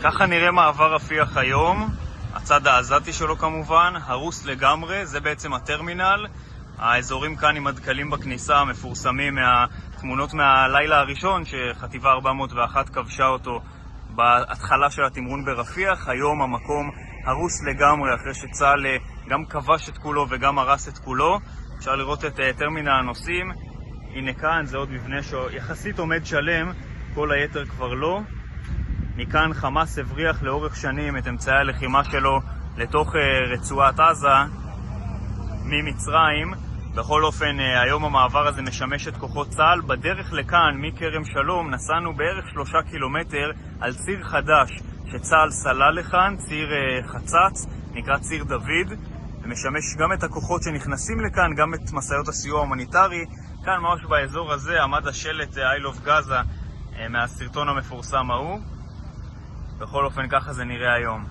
ככה נראה מעבר רפיח היום, הצד העזתי שלו כמובן, הרוס לגמרי, זה בעצם הטרמינל. האזורים כאן עם הדקלים בכניסה מפורסמים מהתמונות מהלילה הראשון שחטיבה 401 כבשה אותו בהתחלה של התמרון ברפיח. היום המקום הרוס לגמרי אחרי שצה"ל גם כבש את כולו וגם הרס את כולו. אפשר לראות את טרמינל הנוסעים, הנה כאן זה עוד מבנה שיחסית עומד שלם, כל היתר כבר לא. מכאן חמאס הבריח לאורך שנים את אמצעי הלחימה שלו לתוך רצועת עזה ממצרים. בכל אופן היום המעבר הזה משמש את כוחות צה"ל. בדרך לכאן מכרם שלום נסענו בערך 3 קילומטר על ציר חדש שצה"ל סלל לכאן, ציר חצץ, נקרא ציר דוד, ומשמש גם את הכוחות שנכנסים לכאן, גם את מסעיות הסיוע ההומניטרי. כאן ממש באזור הזה עמד השלט I love Gaza מהסרטון המפורסם ההוא. בכל אופן ככה זה נראה היום.